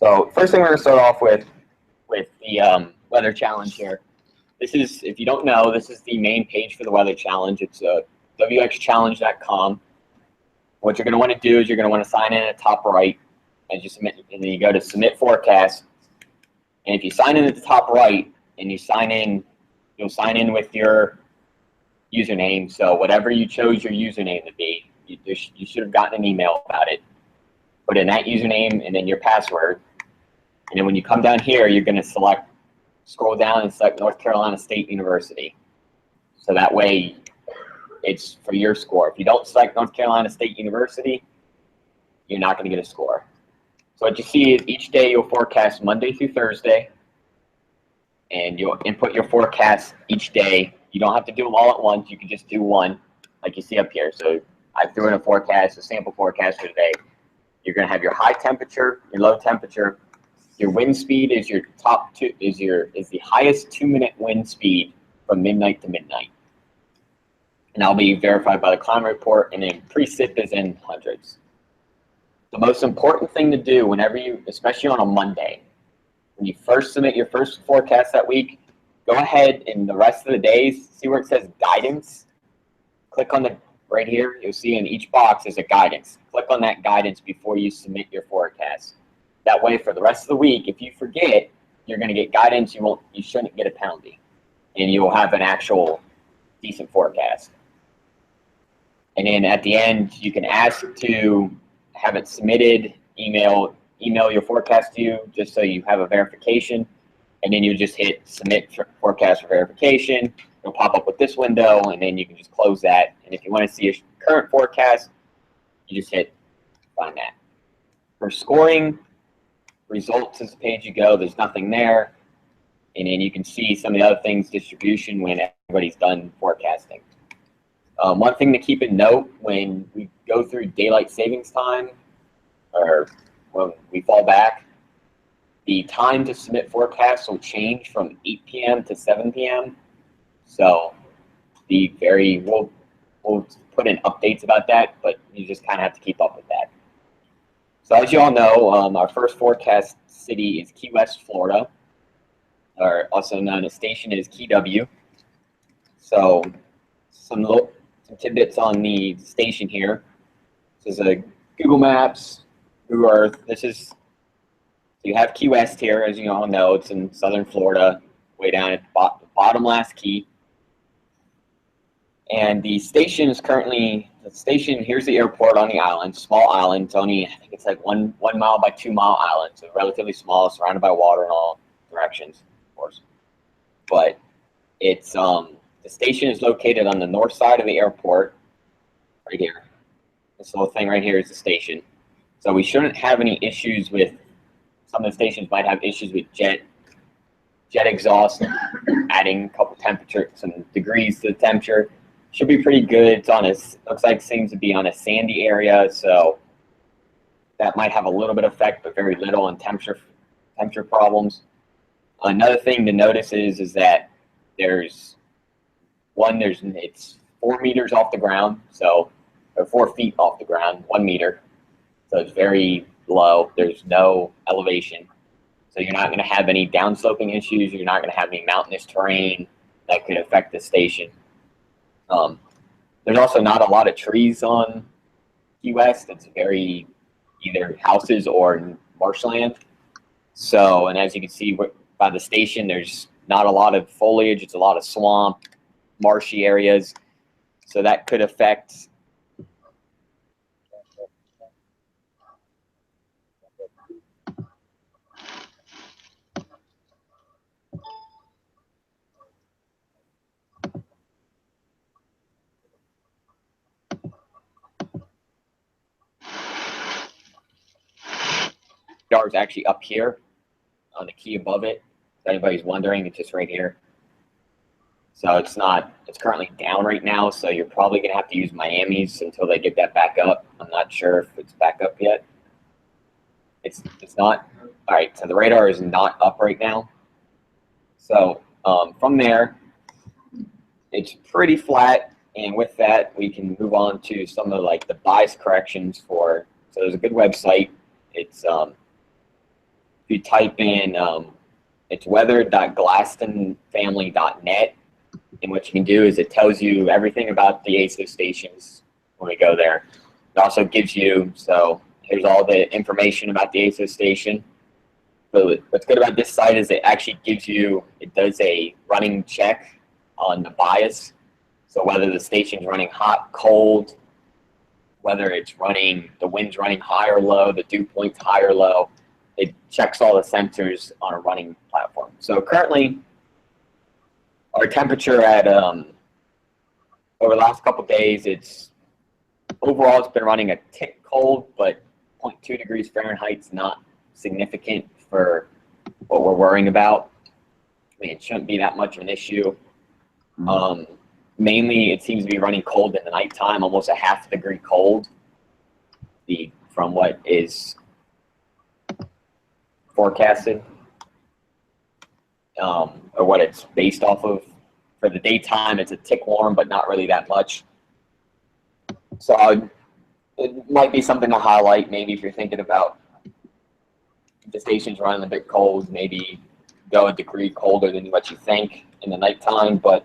So first thing we're going to start off with the weather challenge here. This is, if you don't know, this is the main page for the weather challenge. It's wxchallenge.com. What you're going to want to do is you're going to want to sign in at the top right as you submit, and then you go to submit forecast. And if you sign in at the top right and you sign in, you'll sign in with your username. So whatever you chose your username to be, you should have gotten an email about it. Put in that username and then your password. And then when you come down here, you're going to scroll down and select North Carolina State University. So that way it's for your score. If you don't select North Carolina State University, you're not going to get a score. So what you see is each day you'll forecast Monday through Thursday, and you'll input your forecast each day. You don't have to do them all at once. You can just do one, like you see up here. So I threw in a sample forecast for today. You're going to have your high temperature, your low temperature. Your wind speed is your is the highest 2-minute wind speed from midnight to midnight. And that'll be verified by the climate report, and then precip is in hundreds. The most important thing to do whenever you, especially on a Monday, when you first submit your first forecast that week, go ahead and the rest of the days, see where it says guidance? Click on the, right here, you'll see in each box is a guidance. Click on that guidance before you submit your forecast. That way for the rest of the week, if you forget, you're going to get guidance, you shouldn't get a penalty. And you'll have an actual decent forecast. And then at the end, you can ask to have it submitted, email your forecast to you just so you have a verification. And then you just hit submit forecast for verification. It'll pop up with this window, and then you can just close that. And if you want to see a current forecast, you just hit find that. For scoring, results is the page you go. There's nothing there. And then you can see some of the other things, distribution, when everybody's done forecasting. One thing to keep in note when we go through daylight savings time, or when we fall back, the time to submit forecasts will change from 8 p.m. to 7 p.m. So we'll put in updates about that, but you just kind of have to keep up with that. So as you all know, our first forecast city is Key West, Florida, or also known as station is Key W. So some tidbits on the station here. This is a Google Maps, Google Earth. You have Key West here, as you all know. It's in southern Florida, way down at the bottom last key. And the station is currently, here's the airport on the island, small island. It's only, I think it's like 1 mile by 2 mile island, so relatively small, surrounded by water in all directions, of course. But it's, the station is located on the north side of the airport, right here. This little thing right here is the station. So we shouldn't have any issues with, some of the stations might have issues with jet exhaust, adding a couple some degrees to the temperature. Should be pretty good. It's on looks like it seems to be on a sandy area, so that might have a little bit of effect, but very little on temperature problems. Another thing to notice is that it's 4 meters off the ground, or 4 feet off the ground, 1 meter. So it's very low. There's no elevation. So you're not going to have any downsloping issues. You're not going to have any mountainous terrain that could affect the station. There's also not a lot of trees on Key West. It's very either houses or marshland. So, and as you can see by the station, there's not a lot of foliage. It's a lot of swamp, marshy areas. So that could affect radar is actually up here on the key above it. If anybody's wondering, it's just right here. So it's currently down right now, so you're probably going to have to use Miami's until they get that back up. I'm not sure if it's back up yet. It's not. All right, so the radar is not up right now. So from there, it's pretty flat, and with that, we can move on to some of the bias corrections for. So there's a good website. It's you type in, it's weather.glastonfamily.net, and what you can do is it tells you everything about the ASO stations when we go there. It also gives you, so here's all the information about the ASO station. So what's good about this site is it actually gives you, it does a running check on the bias. So whether the station's running hot, cold, whether it's running, the wind's running high or low, the dew point's high or low, it checks all the sensors on a running platform. So currently, our temperature at, over the last couple days, overall it's been running a tick cold, but 0.2 degrees Fahrenheit's not significant for what we're worrying about. I mean, it shouldn't be that much of an issue. Mainly, it seems to be running cold in the nighttime, almost a ½ degree cold from what is forecasted, or what it's based off of. For the daytime, it's a tick warm, but not really that much. So it might be something to highlight, maybe if you're thinking about the station's running a bit cold, maybe go a degree colder than what you think in the nighttime. But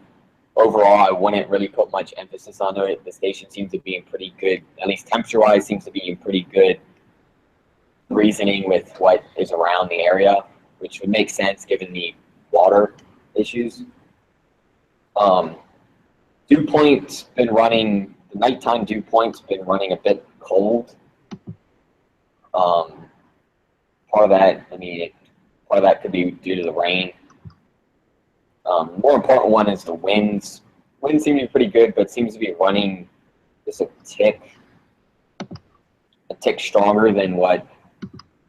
overall, I wouldn't really put much emphasis on it. The station seems to be in pretty good, at least temperature-wise, seems to be in pretty good reasoning with what is around the area, which would make sense given the water issues. Dew point's been running, the nighttime dew point's been running a bit cold. Part of that, part of that could be due to the rain. More important one is the winds. Winds seem to be pretty good, but seems to be running just a tick stronger than what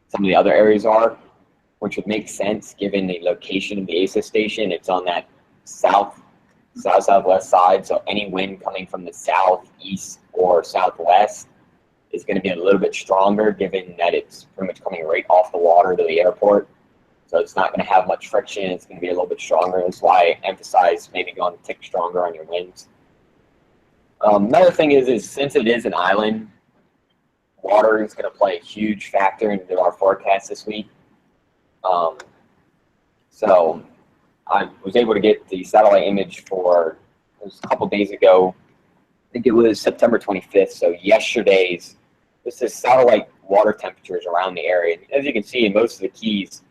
some of the other areas are, which would make sense given the location of the ASO station. It's on that southwest side, so any wind coming from the southeast or southwest is going to be a little bit stronger, given that it's pretty much coming right off the water to the airport. So it's not going to have much friction. It's going to be a little bit stronger. That's why I emphasize maybe going a tick stronger on your winds. Another thing is since it is an island, water is going to play a huge factor into our forecast this week. So I was able to get the satellite image for, it was a couple days ago. I think it was September 25th. So yesterday's, this is satellite water temperatures around the area. As you can see in most of the keys,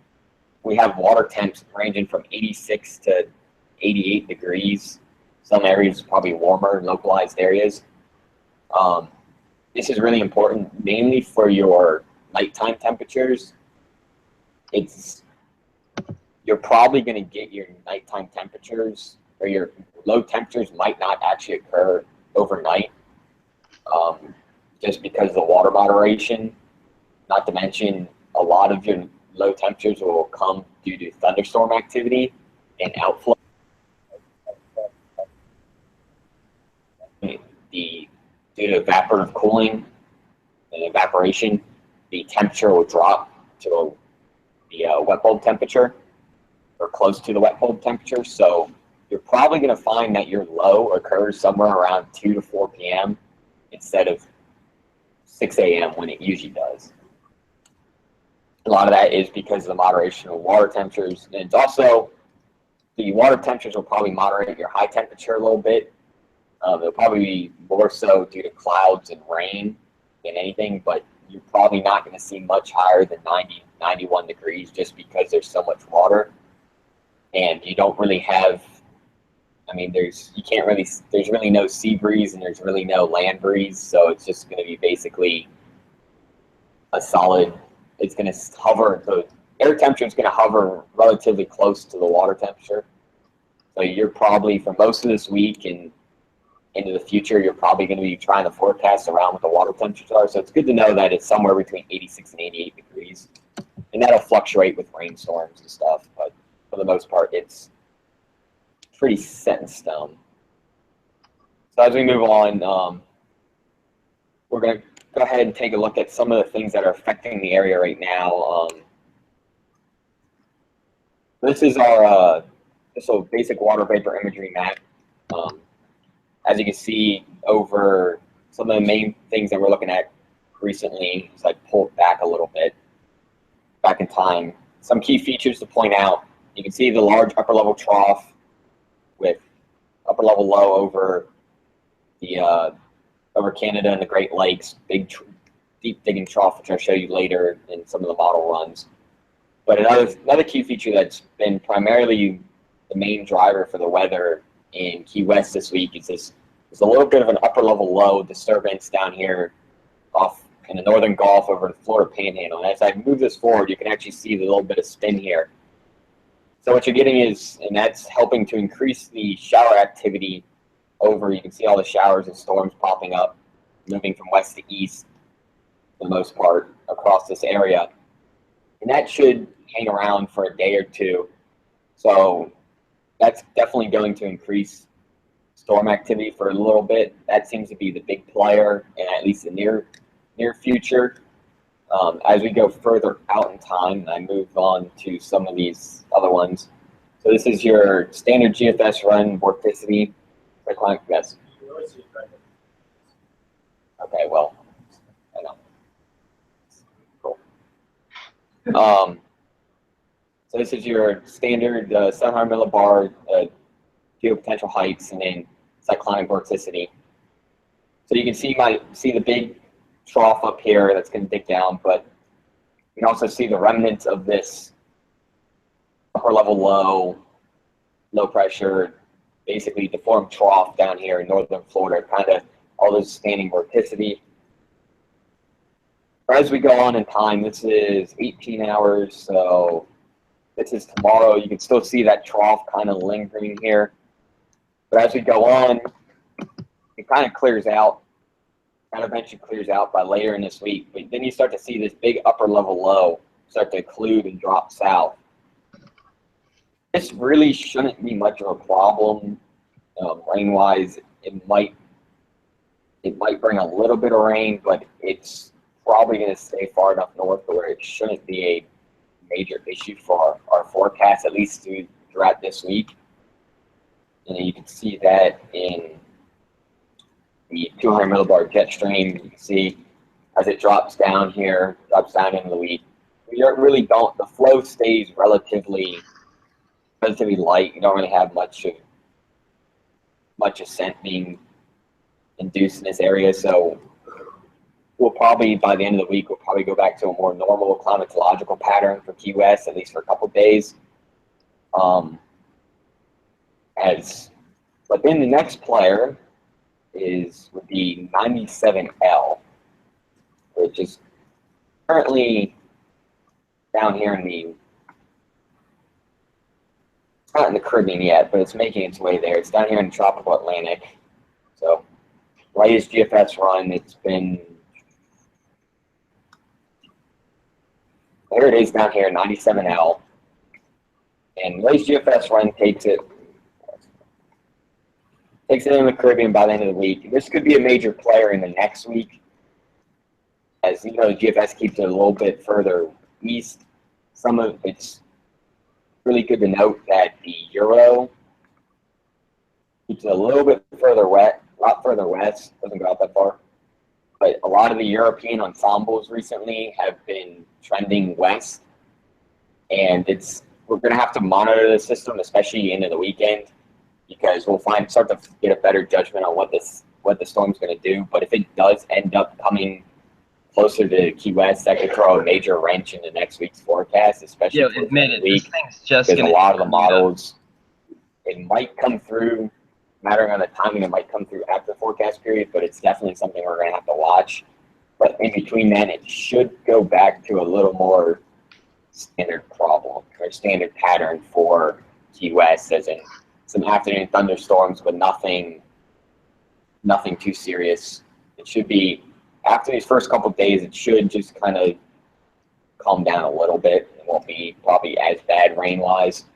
we have water temps ranging from 86 to 88 degrees. Some areas probably warmer, localized areas. This is really important, mainly for your nighttime temperatures. You're probably going to get your nighttime temperatures, or your low temperatures might not actually occur overnight, just because of the water moderation. Not to mention, a lot of your low temperatures will come due to thunderstorm activity and outflow. Due to evaporative cooling and evaporation, the temperature will drop to the wet bulb temperature, or close to the wet bulb temperature. So you're probably going to find that your low occurs somewhere around 2 to 4 p.m. instead of 6 a.m. when it usually does. A lot of that is because of the moderation of water temperatures. And it's also, the water temperatures will probably moderate your high temperature a little bit. They'll probably be more so due to clouds and rain than anything, but you're probably not going to see much higher than 90, 91 degrees just because there's so much water. And you don't really have, there's really no sea breeze and there's really no land breeze. So it's just going to be basically a solid, it's going to hover, the air temperature is going to hover relatively close to the water temperature. So you're probably, for most of this week and into the future, you're probably going to be trying to forecast around what the water temperatures are. So it's good to know that it's somewhere between 86 and 88 degrees. And that'll fluctuate with rainstorms and stuff, but for the most part, it's pretty set in stone. So as we move on, we're going to go ahead and take a look at some of the things that are affecting the area right now. This is our basic water vapor imagery map. As you can see, over some of the main things that we're looking at recently, as I pulled back a little bit, back in time, some key features to point out. You can see the large upper level trough with upper level low over the over Canada and the Great Lakes, big deep digging trough, which I'll show you later in some of the model runs. But another key feature that's been primarily the main driver for the weather in Key West this week is there's a little bit of an upper level low disturbance down here off in the northern Gulf over the Florida Panhandle. And as I move this forward, you can actually see the little bit of spin here. So what you're getting is, and that's helping to increase the shower activity over, you can see all the showers and storms popping up, moving from west to east for the most part across this area. And that should hang around for a day or two. So that's definitely going to increase storm activity for a little bit. That seems to be the big player in at least the near future. As we go further out in time, and I move on to some of these other ones. So this is your standard GFS run vorticity. Yes. Okay, well, I know. Cool. So this is your standard 700 millibar geopotential heights and then cyclonic vorticity. So you can see the big trough up here that's going to dig down, but you can also see the remnants of this upper level low pressure, basically deformed trough down here in northern Florida, kind of all this standing vorticity. As we go on in time, this is 18 hours, so this is tomorrow. You can still see that trough kind of lingering here. But as we go on, it kind of clears out, kind of eventually clears out by later in this week. But then you start to see this big upper level low start to occlude and drop south. This really shouldn't be much of a problem rain-wise. It might bring a little bit of rain, but it's probably going to stay far enough north to where it shouldn't be a major issue for our forecast, at least throughout this week. And you can see that in the 200 millibar jet stream. You can see as it drops down here, drops down into the week. We really don't. The flow stays relatively light. You don't really have much ascent being induced in this area. So we'll probably, by the end of the week, we'll probably go back to a more normal climatological pattern for Key West, at least for a couple of days. But then the next player would be 97L, which is currently down here it's not in the Caribbean yet, but it's making its way there. It's down here in the tropical Atlantic. So latest GFS run, it's been, there it is down here, 97L. And latest GFS run takes it in the Caribbean by the end of the week. This could be a major player in the next week. As you know, the GFS keeps it a little bit further east. It's really good to note that the Euro keeps it a little bit further west, doesn't go out that far. But a lot of the European ensembles recently have been trending west. And we're going to have to monitor the system, especially into the weekend, because we'll start to get a better judgment on what the storm's going to do. But if it does end up coming closer to Key West, that could throw a major wrench into next week's forecast, especially for the week. Because a lot of the models, it might come through, mattering on the timing, it might come through after the forecast period, but it's definitely something we're going to have to watch. But in between then, it should go back to a little more standard problem or standard pattern for Key West, as in some afternoon thunderstorms, but nothing too serious. It should be, after these first couple of days, it should just kind of calm down a little bit. It won't be probably as bad rain-wise,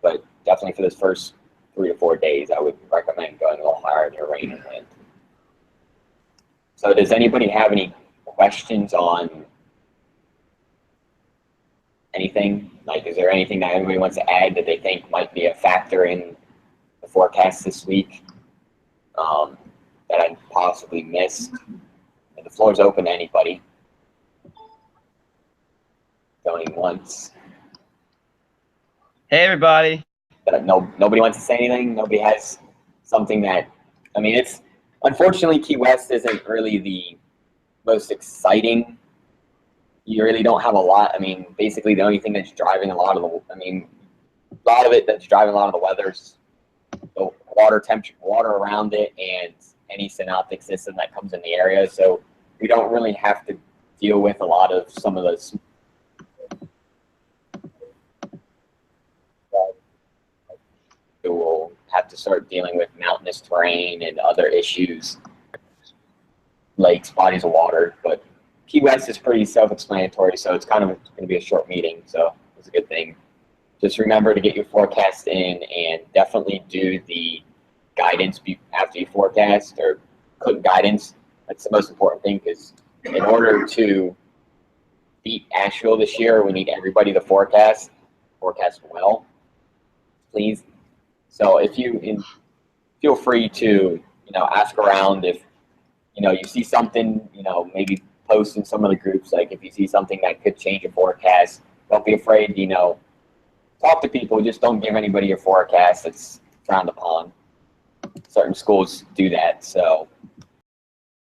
but definitely for this first 3 to 4 days, I would recommend going a little higher in your rain and wind. So does anybody have any questions on anything? Like, is there anything that anybody wants to add that they think might be a factor in the forecast this week that I possibly missed? And the floor is open to anybody. Going once. Hey, everybody. Nobody wants to say anything. Nobody has something that, I mean, it's unfortunately Key West isn't really the most exciting. You really don't have a lot. I mean, basically the only thing that's driving a lot of it that's driving a lot of the weather's the water temperature, water around it, and any synoptic system that comes in the area. So we don't really have to deal with a lot of some of those. We'll have to start dealing with mountainous terrain and other issues, lakes, bodies of water. But Key West is pretty self-explanatory, so it's kind of going to be a short meeting. So it's a good thing. Just remember to get your forecast in, and definitely do the guidance after you forecast, or click guidance. That's the most important thing, because in order to beat Asheville this year, we need everybody to forecast well, please. So if you feel free to ask around if you see something, maybe post in some of the groups. Like if you see something that could change your forecast, don't be afraid. Talk to people. Just don't give anybody your forecast. It's frowned upon. Certain schools do that. So